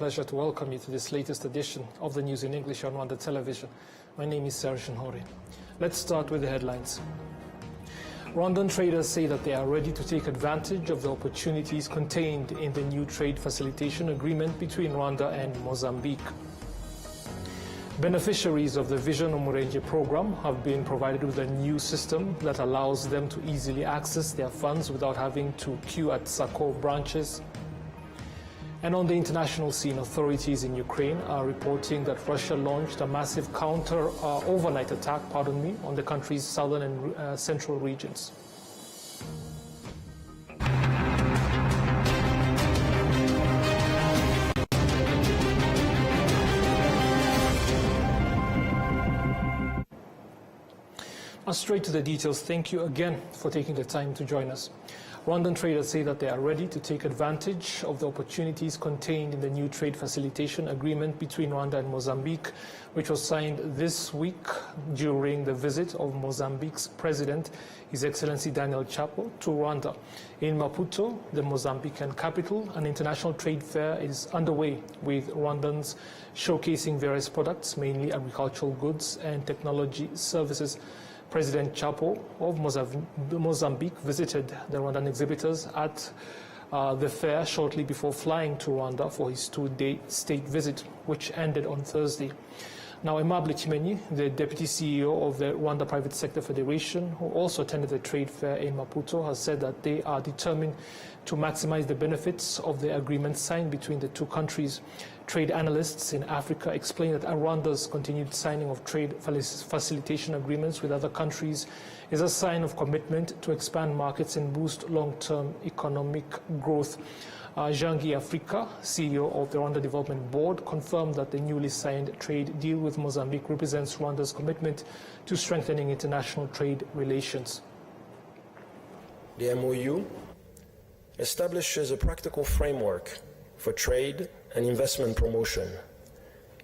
Pleasure to welcome you to this latest edition of the News in English on Rwanda Television. My name is Serge Nhore. Let's start with the headlines. Rwandan traders say that they are ready to take advantage of the opportunities contained in the new trade facilitation agreement between Rwanda and Mozambique. Beneficiaries of the Vision Umurenje program have been provided with a new system that allows them to easily access their funds without having to queue at SACCO branches. And on the international scene, authorities in Ukraine are reporting that Russia launched a massive overnight attack, on the country's southern and central regions. Straight to the details. Thank you again for taking the time to join us. Rwandan traders say that they are ready to take advantage of the opportunities contained in the new trade facilitation agreement between Rwanda and Mozambique, which was signed this week during the visit of Mozambique's president, His Excellency Daniel Chapo, to Rwanda. In Maputo, the Mozambican capital, an international trade fair is underway, with Rwandans showcasing various products, mainly agricultural goods and technology services. President Chapo of Mozambique visited the Rwandan exhibitors at the fair shortly before flying to Rwanda for his two-day state visit, which ended on Thursday. Now, Aimable Chimenyi, the Deputy CEO of the Rwanda Private Sector Federation, who also attended the trade fair in Maputo, has said that they are determined to maximize the benefits of the agreement signed between the two countries. Trade analysts in Africa explain that Rwanda's continued signing of trade facilitation agreements with other countries is a sign of commitment to expand markets and boost long-term economic growth. Jean-Guy Africa, CEO of the Rwanda Development Board, confirmed that the newly signed trade deal with Mozambique represents Rwanda's commitment to strengthening international trade relations. The MOU establishes a practical framework for trade and investment promotion.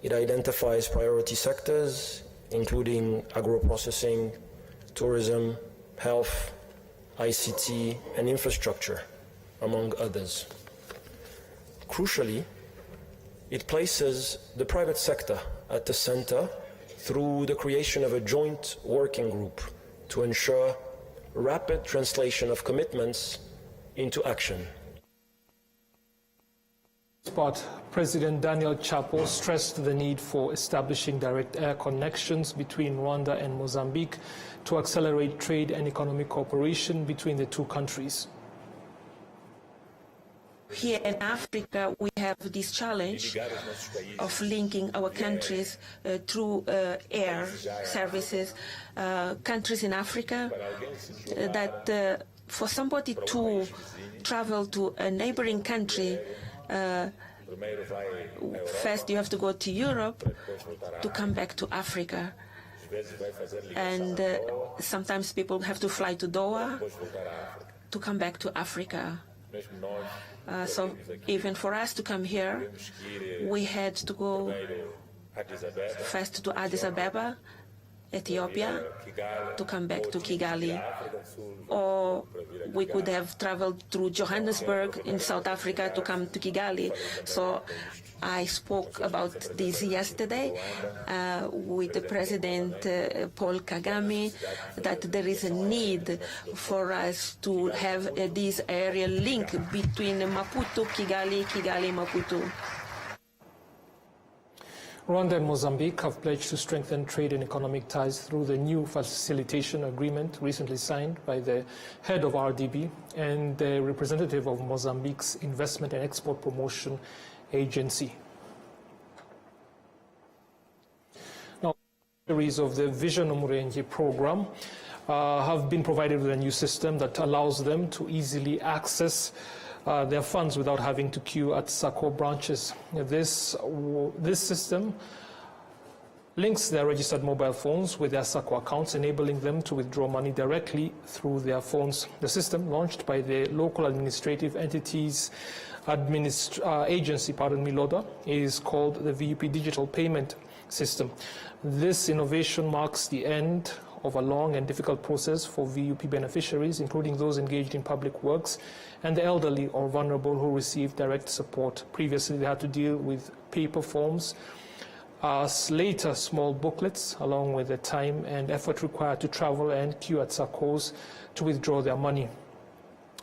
It identifies priority sectors, including agro-processing, tourism, health, ICT, and infrastructure, among others. Crucially, it places the private sector at the center through the creation of a joint working group to ensure rapid translation of commitments into action. But President Daniel Chapo stressed the need for establishing direct air connections between Rwanda and Mozambique to accelerate trade and economic cooperation between the two countries. Here in Africa, we have this challenge of linking our countries through air services. Countries in Africa that for somebody to travel to a neighboring country, first you have to go to Europe to come back to Africa. And sometimes people have to fly to Doha to come back to Africa. So even for us to come here, we had to go first to Addis Ababa, Ethiopia, to come back to Kigali. Or we could have traveled through Johannesburg in South Africa to come to Kigali. So I spoke about this yesterday with the President Paul Kagame, that there is a need for us to have this aerial link between Maputo, Kigali, Kigali, Maputo. Rwanda and Mozambique have pledged to strengthen trade and economic ties through the new facilitation agreement recently signed by the head of RDB and the representative of Mozambique's Investment and Export Promotion Agency. Now, beneficiaries of the Vision Umurenje program have been provided with a new system that allows them to easily access their funds without having to queue at SACCO branches. This system links their registered mobile phones with their SACCO accounts, enabling them to withdraw money directly through their phones. The system, launched by the local administrative entities agency, LODA, is called the VUP Digital Payment System. This innovation marks the end of a long and difficult process for VUP beneficiaries, including those engaged in public works and the elderly or vulnerable who receive direct support. Previously, they had to deal with paper forms, later small booklets, along with the time and effort required to travel and queue at SACCOs to withdraw their money.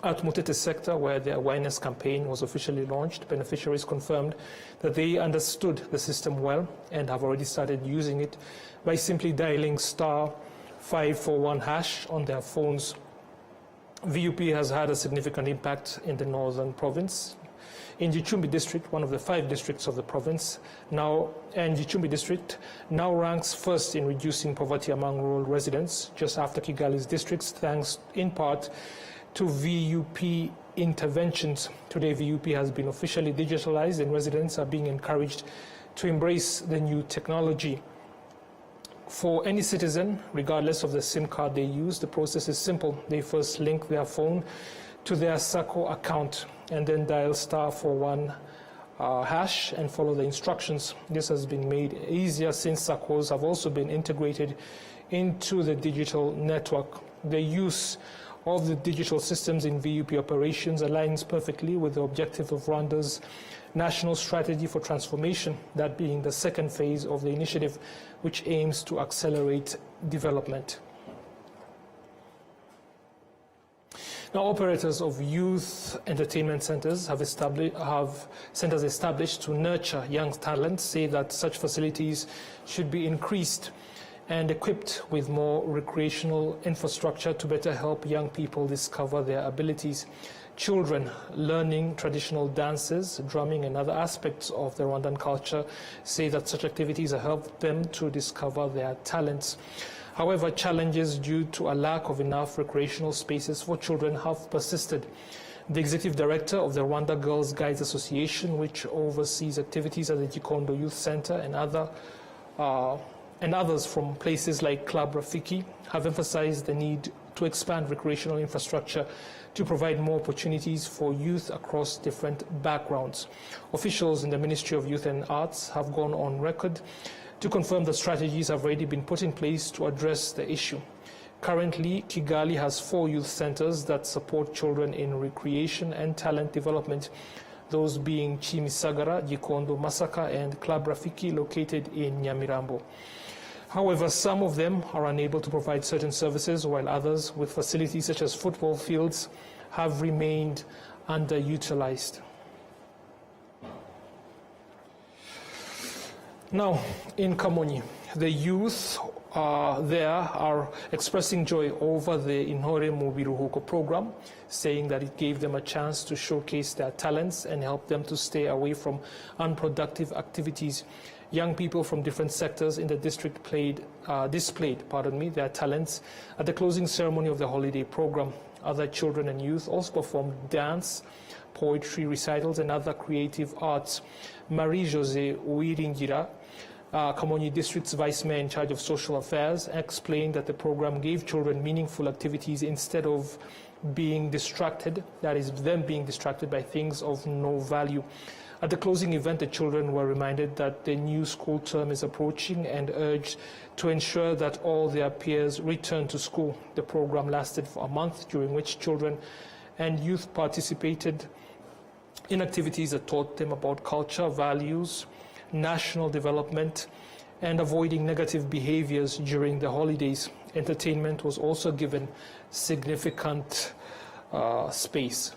At Mutete sector, where the awareness campaign was officially launched, beneficiaries confirmed that they understood the system well and have already started using it by simply dialing *541# on their phones. VUP has had a significant impact in the northern province. In Gicumbi district, one of the 5 districts of the province, Gicumbi district now ranks first in reducing poverty among rural residents, just after Kigali's districts, thanks in part to VUP interventions. Today, VUP has been officially digitalized and residents are being encouraged to embrace the new technology. For any citizen, regardless of the SIM card they use, the process is simple. They first link their phone to their SACCO account and then dial *41# and follow the instructions. This has been made easier since SACCOs have also been integrated into the digital network. The use of the digital systems in VUP operations aligns perfectly with the objective of Rwanda's National Strategy for Transformation, that being the second phase of the initiative, which aims to accelerate development. Now, operators of youth entertainment centers have centers established to nurture young talents say that such facilities should be increased and equipped with more recreational infrastructure to better help young people discover their abilities. Children learning traditional dances, drumming, and other aspects of the Rwandan culture say that such activities have helped them to discover their talents. However, challenges due to a lack of enough recreational spaces for children have persisted. The executive director of the Rwanda Girls Guides Association, which oversees activities at the Gikondo Youth Center and others from places like Club Rafiki, have emphasized the need to expand recreational infrastructure to provide more opportunities for youth across different backgrounds. Officials in the Ministry of Youth and Arts have gone on record to confirm that strategies have already been put in place to address the issue. Currently, Kigali has 4 youth centers that support children in recreation and talent development, those being Chimisagara, Gikondo, Masaka, and Club Rafiki located in Nyamirambo. However, some of them are unable to provide certain services, while others, with facilities such as football fields, have remained underutilized. Now, in Kamonyi, the youth there are expressing joy over the Intore mu Biruhuko program, saying that it gave them a chance to showcase their talents and help them to stay away from unproductive activities. Young people from different sectors in the district displayed their talents at the closing ceremony of the holiday program. Other children and youth also performed dance, poetry recitals, and other creative arts. Marie-José Uwiringira, Kamonyi District's Vice Mayor in charge of social affairs, explained that the program gave children meaningful activities instead of being distracted, that is, them being distracted by things of no value. At the closing event, the children were reminded that the new school term is approaching and urged to ensure that all their peers return to school. The program lasted for a month, during which children and youth participated in activities that taught them about culture, values, national development, and avoiding negative behaviors during the holidays. Entertainment was also given significant space.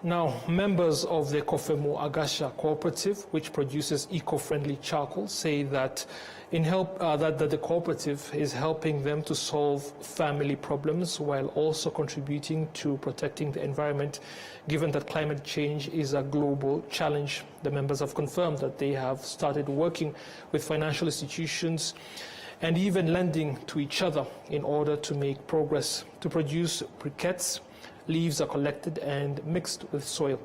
Now, members of the Kofemu Agasha cooperative, which produces eco-friendly charcoal, say that that the cooperative is helping them to solve family problems while also contributing to protecting the environment, given that climate change is a global challenge. The members have confirmed that they have started working with financial institutions and even lending to each other in order to make progress. To produce briquettes, leaves are collected and mixed with soil.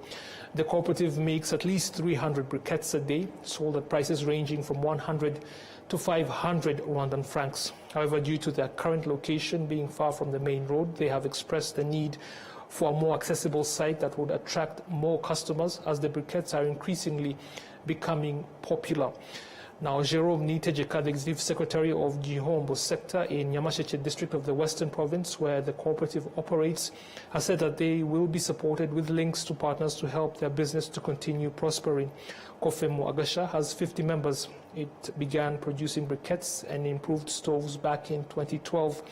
The cooperative makes at least 300 briquettes a day, sold at prices ranging from 100 to 500 Rwandan francs. However, due to their current location being far from the main road, they have expressed the need for a more accessible site that would attract more customers, as the briquettes are increasingly becoming popular. Now, Jerome Nitejeka, the Executive Secretary of Gihombo sector in Nyamasheke district of the Western Province, where the cooperative operates, has said that they will be supported with links to partners to help their business to continue prospering. Kofemo Agasha has 50 members. It began producing briquettes and improved stoves back in 2012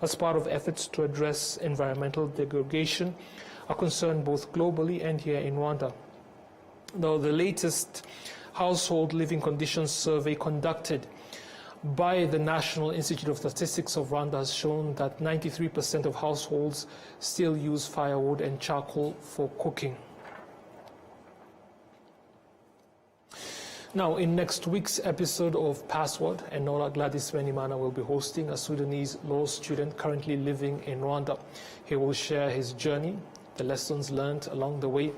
as part of efforts to address environmental degradation, a concern both globally and here in Rwanda. Now, the latest Household Living Conditions survey conducted by the National Institute of Statistics of Rwanda has shown that 93% of households still use firewood and charcoal for cooking. Now, in next week's episode of Password, Enola Gladys Wenimana will be hosting a Sudanese law student currently living in Rwanda. He will share his journey, the lessons learned along the way,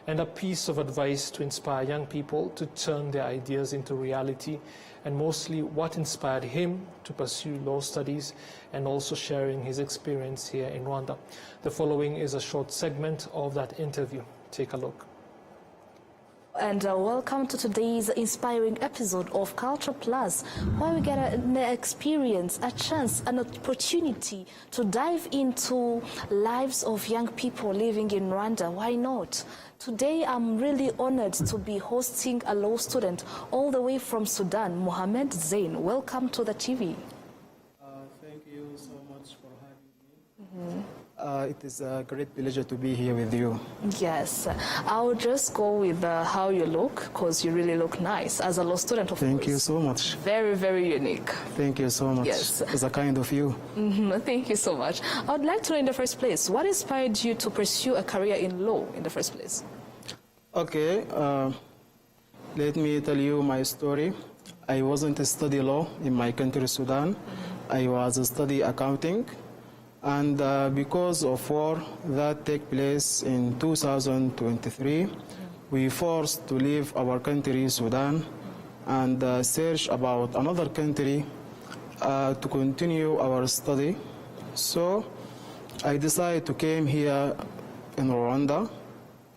and a piece of advice to inspire young people to turn their ideas into reality, and mostly what inspired him to pursue law studies, and also sharing his experience here in Rwanda. The following is a short segment of that interview. Take a look. And welcome to today's inspiring episode of Culture Plus, where we get an experience, a chance, an opportunity to dive into lives of young people living in Rwanda. Why not? Today, I'm really honored to be hosting a law student all the way from Sudan, Mohamed Zain. Welcome to the TV. Thank you so much for having me. It is a great pleasure to be here with you. Yes, I'll just go with how you look, because you really look nice as a law student, of course. Thank you so much. Very, very unique. Thank you so much. Yes. It's a kind of you. Thank you so much. I would like to know in the first place, what inspired you to pursue a career in law in the first place? Okay, let me tell you my story. I wasn't study law in my country, Sudan. I was study accounting. And because of war that took place in 2023, we forced to leave our country, Sudan, and search about another country to continue our study. So I decided to came here in Rwanda,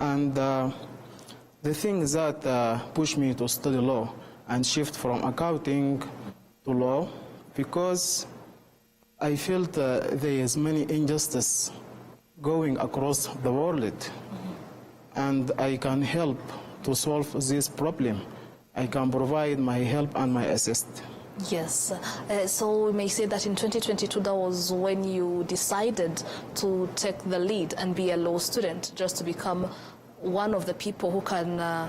and the thing that pushed me to study law and shift from accounting to law, because I felt there is many injustice going across the world, and I can help to solve this problem. I can provide my help and my assist. Yes, so we may say that in 2022, that was when you decided to take the lead and be a law student, just to become one of the people who can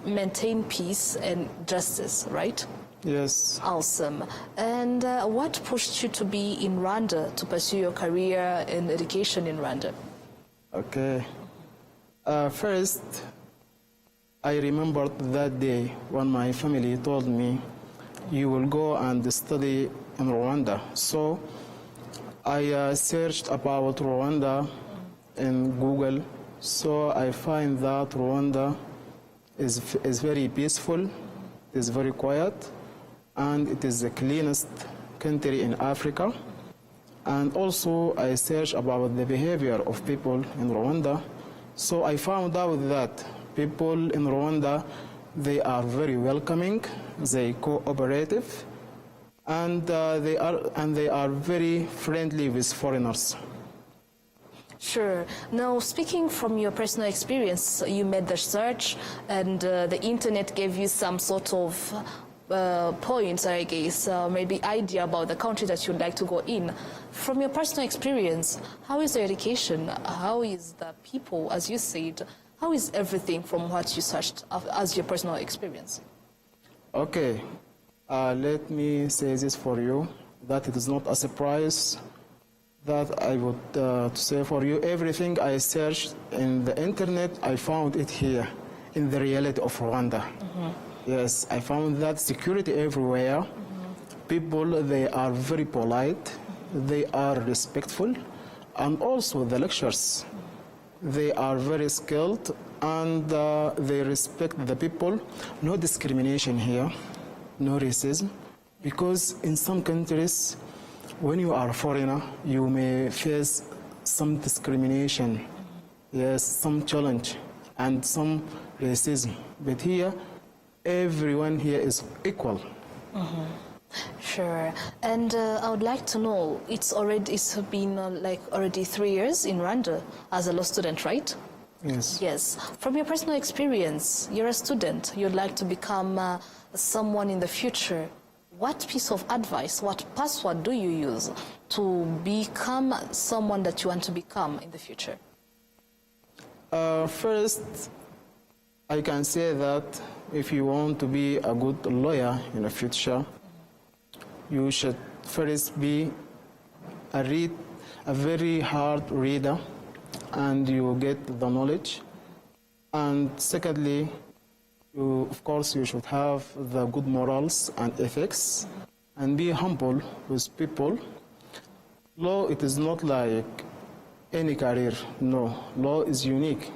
maintain peace and justice, right? Yes. Awesome. And what pushed you to be in Rwanda, to pursue your career in education in Rwanda? Okay. First, I remembered that day when my family told me, you will go and study in Rwanda. So I searched about Rwanda in Google. So I find that Rwanda is very peaceful, is very quiet, and it is the cleanest country in Africa. And also I searched about the behavior of people in Rwanda. So I found out that people in Rwanda, they are very welcoming, they cooperative, and they are very friendly with foreigners. Sure. Now, speaking from your personal experience, you made the search, and the internet gave you some sort of points, I guess, maybe idea about the country that you'd like to go in. From your personal experience, how is the education? How is the people, as you said? How is everything from what you searched as your personal experience? Okay, let me say this for you, that it is not a surprise that I would say for you. Everything I searched in the internet, I found it here in the reality of Rwanda. Yes, I found that security everywhere. People, they are very polite, they are respectful, and also the lecturers, they are very skilled, and they respect the people. No discrimination here, no racism, because in some countries, when you are a foreigner, you may face some everyone here is equal. Sure. And I would like to know, it's been already 3 years in Rwanda as a law student, right? Yes. Yes. From your personal experience, you're a student, you'd like to become someone in the future. What piece of advice, what password do you use to become someone that you want to become in the future? First, I can say that if you want to be a good lawyer in the future, you should first be a very hard reader, and you get the knowledge. And secondly, of course, you should have the good morals and ethics, and be humble with people. Law, it is not like any career, no. Law is unique.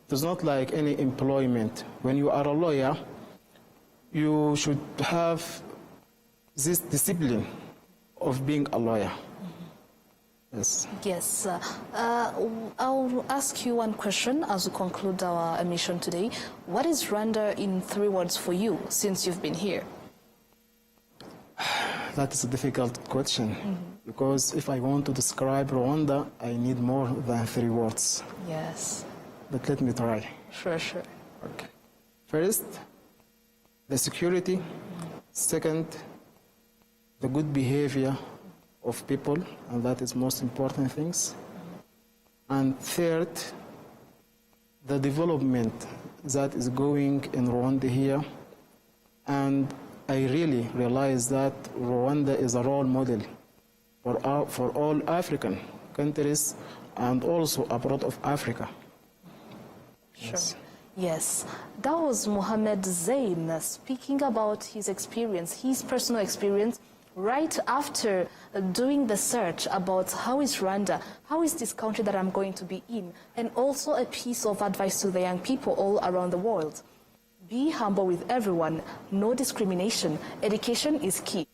It is not like any employment. When you are a lawyer, you should have this discipline of being a lawyer. Yes. Yes. I'll ask you one question as we conclude our emission today. What is Rwanda in 3 words for you since you've been here? That is a difficult question, because if I want to describe Rwanda, I need more than 3 words. Yes. But let me try. Sure. Okay. First, the security. Second, the good behavior of people, and that is most important things. And third, the development that is going in Rwanda here. And I really realize that Rwanda is a role model for all African countries and also abroad of Africa. Sure. Yes. That was Mohamed Zain speaking about his experience, his personal experience, right after doing the search about how is Rwanda, how is this country that I'm going to be in, and also a piece of advice to the young people all around the world. Be humble with everyone, no discrimination. Education is key.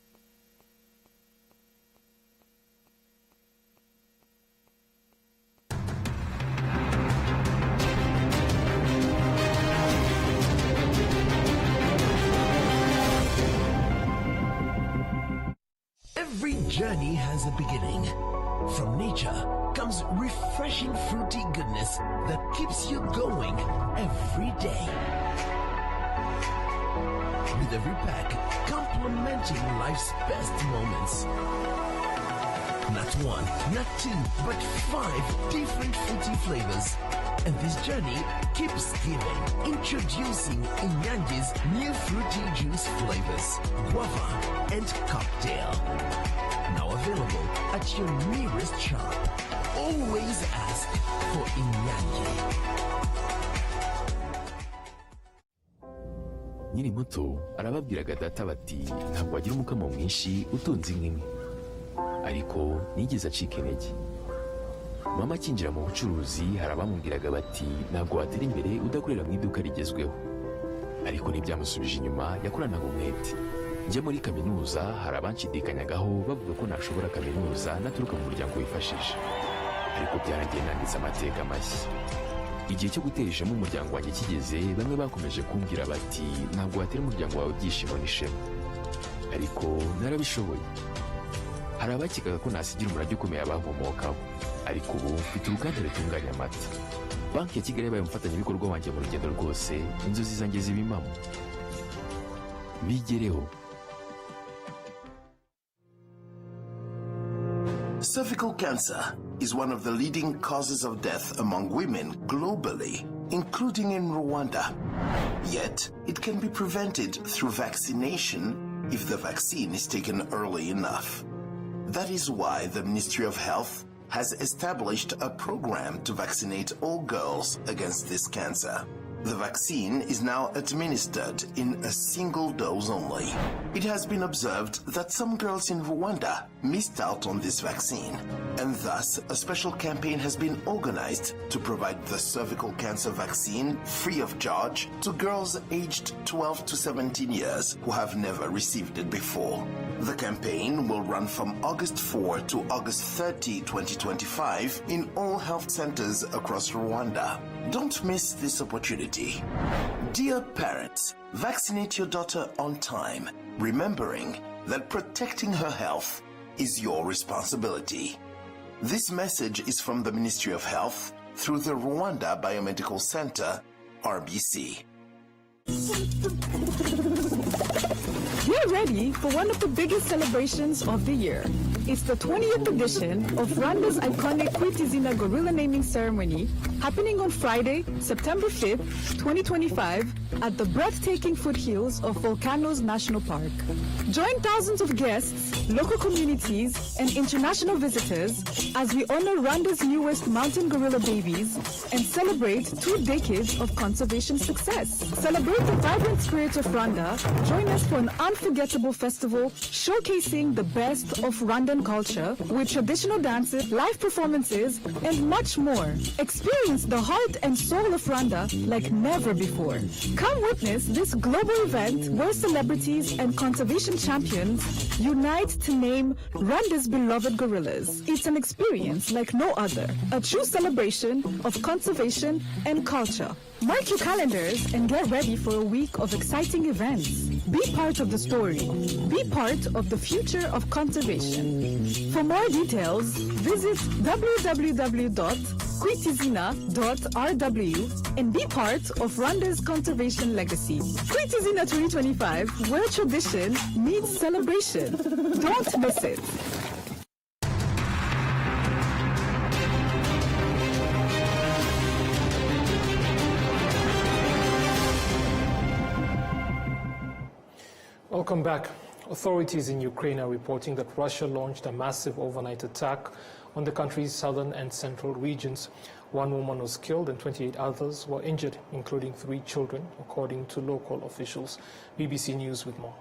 Every journey has a beginning. From nature comes refreshing fruity goodness that keeps you going every day. With every pack complementing life's best moments. Not 1, not 2, but 5 different fruity flavors. And this journey keeps giving. Introducing Inyanji's new fruity juice flavors, guava and cocktail. Now available at your nearest shop. Always ask for Inyanji. Nyiri muto arababwiraga data bati ntabwo wagira umukamo mwinshi utunze inka imwe, ariko nigeze acika intege. Mama akinjira mu bucuruzi hari abamubwiraga bati ntabwo watera imbere udakorera mu iduka rigezweho, ariko ntibyamusubije inyuma, yakoranaga umwete. Njya muri kaminuza hari abanshidikanyagaho bavuga ko nashobora kaminuza naturuka mu muryango wifashije, ariko byaragiye nanditse amateka mashya. Igihe cyo gutera ishema umuryango wanjye kigeze, bamwe bakomeje kumbwira bati ntabwo watera umuryango wawe ibyishimo n'ishema, ariko narabishoboye. Hari abakekaga ko nasigira umurage ukomeye abankomokaho, ariko ubu mfite uruganda rutunganya amata. Banki ya Kigali yabaye umufatanyabikorwa wanjye mu rugendo rwose, inzozi zanjye ziba impamo. Bigereho. Cervical cancer is one of the leading causes of death among women globally, including in Rwanda. Yet, it can be prevented through vaccination if the vaccine is taken early enough. That is why the Ministry of Health has established a program to vaccinate all girls against this cancer. The vaccine is now administered in a single dose only. It has been observed that some girls in Rwanda missed out on this vaccine, and thus a special campaign has been organized to provide the cervical cancer vaccine free of charge to girls aged 12 to 17 years who have never received it before. The campaign will run from August 4 to August 30, 2025 in all health centers across Rwanda. Don't miss this opportunity. Dear parents, vaccinate your daughter on time, remembering that protecting her health is your responsibility. This message is from the Ministry of Health through the Rwanda Biomedical Center, RBC. We're ready for one of the biggest celebrations of the year. It's the 20th edition of Rwanda's iconic Kwitizina Gorilla Naming Ceremony, happening on Friday, September 5th, 2025, at the breathtaking foothills of Volcanoes National Park. Join thousands of guests, local communities, and international visitors as we honor Rwanda's newest mountain gorilla babies and celebrate 2 decades of conservation success. Celebrate the vibrant spirit of Rwanda. Join us for an unforgettable festival showcasing the best of Rwandan culture with traditional dances, live performances, and much more. Experience the heart and soul of Rwanda like never before. Come witness this global event where celebrities and conservation champions unite to name Rwanda's beloved gorillas. It's an experience like no other, a true celebration of conservation and culture. Mark your calendars and get ready for a week of exciting events. Be part of the story. Be part of the future of conservation. For more details, visit www.kwitizina.rw and be part of Rwanda's conservation legacy. Kwitizina 2025, where tradition meets celebration. Don't miss it. Welcome back. Authorities in Ukraine are reporting that Russia launched a massive overnight attack on the country's southern and central regions. 1 woman was killed and 28 others were injured, including 3 children, according to local officials. BBC News with more.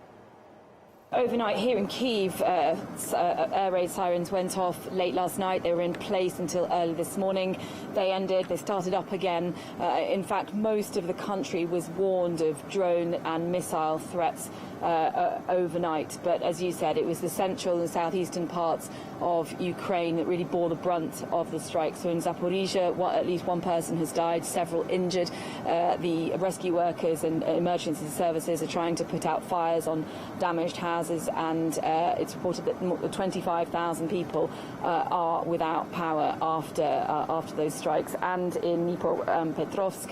Overnight here in Kyiv, air raid sirens went off late last night. They were in place until early this morning. They ended, they started up again. In fact, most of the country was warned of drone and missile threats overnight. But as you said, it was the central and southeastern parts of Ukraine that really bore the brunt of the strike. So in Zaporizhia, at least 1 person has died, several injured. The rescue workers and emergency services are trying to put out fires on damaged houses, and it's reported that 25,000 people are without power after those strikes. And in Dnipropetrovsk,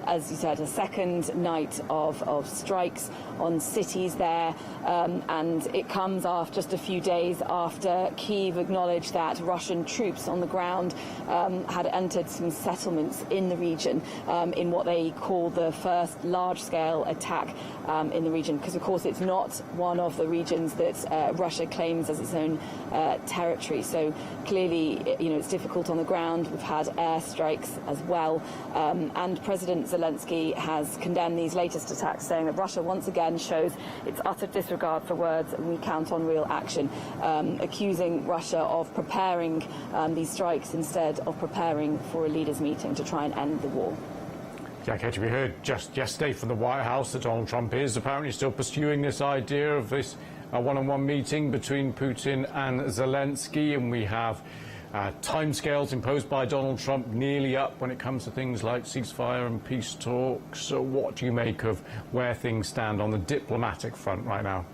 as you said, a second night of strikes on cities there, and it comes after just a few days after Kyiv acknowledged that Russian troops on the ground had entered some settlements in the region in what they call the first large-scale attack in the region, because of course it's not one of the regions that Russia claims as its own territory. So clearly, it's difficult on the ground. We've had airstrikes as well, and President Zelensky has condemned these latest attacks, saying that Russia once again shows its utter disregard for words, and we count on real action, accusing Russia of preparing these strikes instead of preparing for a leaders' meeting to try and end the war. Jack Hedge, we heard just yesterday from the White House that Donald Trump is apparently still pursuing this idea of this one-on-one meeting between Putin and Zelensky, and we have timescales imposed by Donald Trump nearly up when it comes to things like ceasefire and peace talks. So what do you make of where things stand on the diplomatic front right now?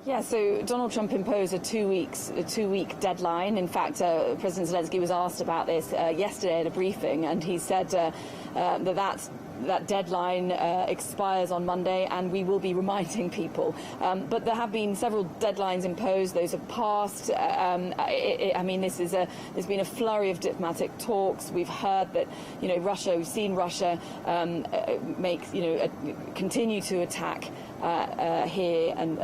Yeah, so Donald Trump imposed a two-week deadline. In fact, President Zelensky was asked about this yesterday at a briefing, and he said that deadline expires on Monday, and we will be reminding people. But there have been several deadlines imposed; those have passed. There's been a flurry of diplomatic talks. We've heard that we've seen Russia continue to attack here and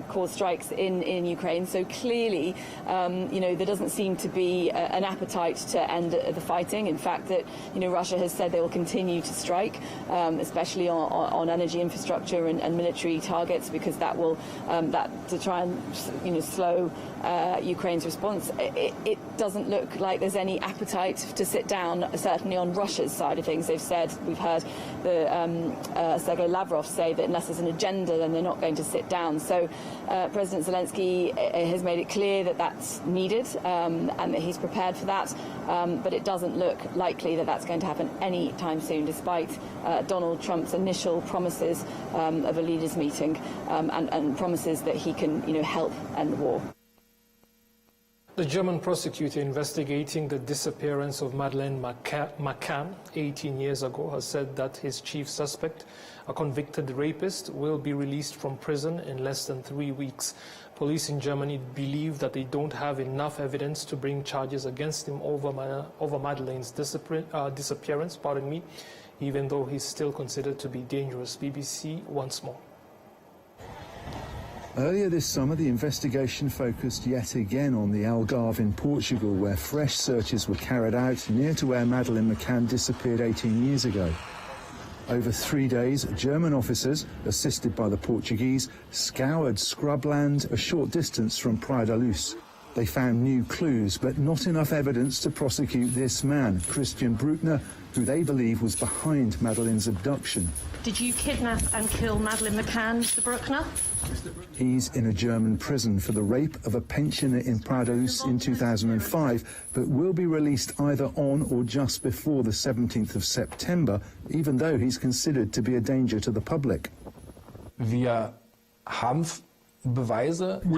cause strikes in Ukraine. So clearly, there doesn't seem to be an appetite to end the fighting. In fact, that Russia has said they will continue to strike, especially on energy infrastructure and military targets, because that will to try and slow Ukraine's response. doesn't look like there's any appetite to sit down, certainly on Russia's side of things. They've said, we've heard Sergei Lavrov say that unless there's an agenda, then they're not going to sit down. So President Zelensky has made it clear that that's needed and that he's prepared for that. But it doesn't look likely that that's going to happen any time soon, despite Donald Trump's initial promises of a leaders' meeting and promises that he can, help end the war. The German prosecutor investigating the disappearance of Madeleine McCann 18 years ago has said that his chief suspect, a convicted rapist, will be released from prison in less than 3 weeks. Police in Germany believe that they don't have enough evidence to bring charges against him over Madeleine's disappearance, even though he's still considered to be dangerous. BBC once more. Earlier this summer, the investigation focused yet again on the Algarve in Portugal, where fresh searches were carried out near to where Madeleine McCann disappeared 18 years ago. Over 3 days, German officers, assisted by the Portuguese, scoured scrubland a short distance from Praia da Luz. They found new clues, but not enough evidence to prosecute this man, Christian Bruckner, who they believe was behind Madeleine's abduction. Did you kidnap and kill Madeleine McCann, Mr. Bruckner? He's in a German prison for the rape of a pensioner in Praia da Luz in 2005, but will be released either on or just before the 17th of September, even though he's considered to be a danger to the public. We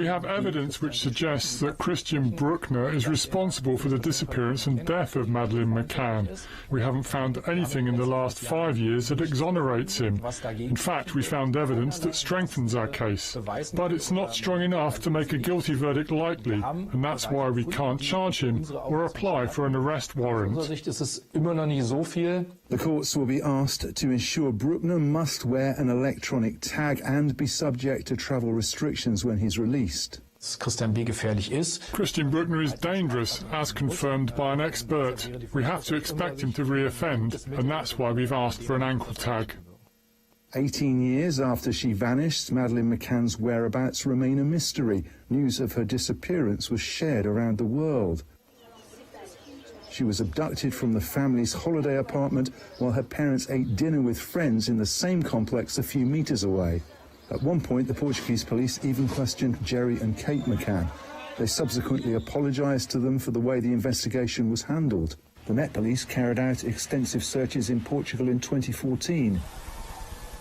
have evidence which suggests that Christian Bruckner is responsible for the disappearance and death of Madeleine McCann. We haven't found anything in the last 5 years that exonerates him. In fact, we found evidence that strengthens our case. But it's not strong enough to make a guilty verdict likely, and that's why we can't charge him or apply for an arrest warrant. The courts will be asked to ensure Bruckner must wear an electronic tag and be subject to travel restrictions when he's released. Christian Bruckner is dangerous, as confirmed by an expert. We have to expect him to reoffend, and that's why we've asked for an ankle tag. 18 years after she vanished, Madeleine McCann's whereabouts remain a mystery. News of her disappearance was shared around the world. She was abducted from the family's holiday apartment while her parents ate dinner with friends in the same complex a few meters away. At one point, the Portuguese police even questioned Jerry and Kate McCann. They subsequently apologized to them for the way the investigation was handled. The Met Police carried out extensive searches in Portugal in 2014.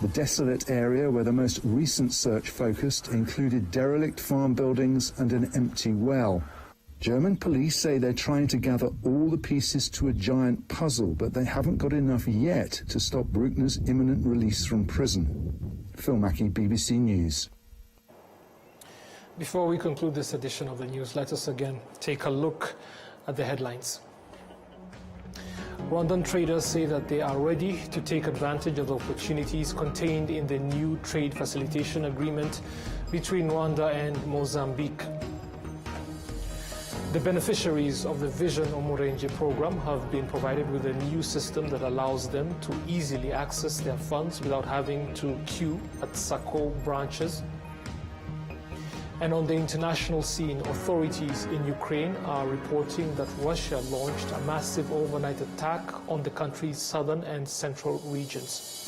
The desolate area where the most recent search focused included derelict farm buildings and an empty well. German police say they're trying to gather all the pieces to a giant puzzle, but they haven't got enough yet to stop Bruckner's imminent release from prison. Phil Mackey, BBC News. Before we conclude this edition of the news, let us again take a look at the headlines. Rwandan traders say that they are ready to take advantage of the opportunities contained in the new trade facilitation agreement between Rwanda and Mozambique. The beneficiaries of the Vision Umurenje program have been provided with a new system that allows them to easily access their funds without having to queue at SACCO branches. And on the international scene, authorities in Ukraine are reporting that Russia launched a massive overnight attack on the country's southern and central regions.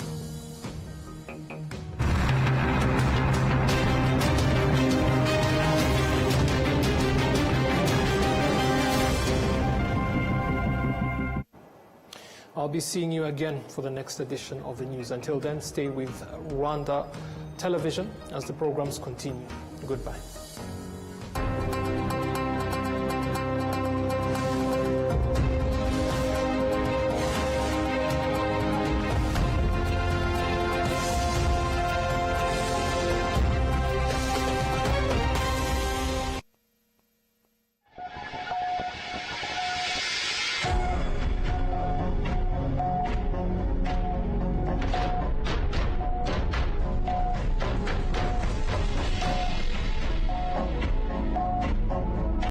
I'll be seeing you again for the next edition of the news. Until then, stay with Rwanda Television as the programs continue. Goodbye.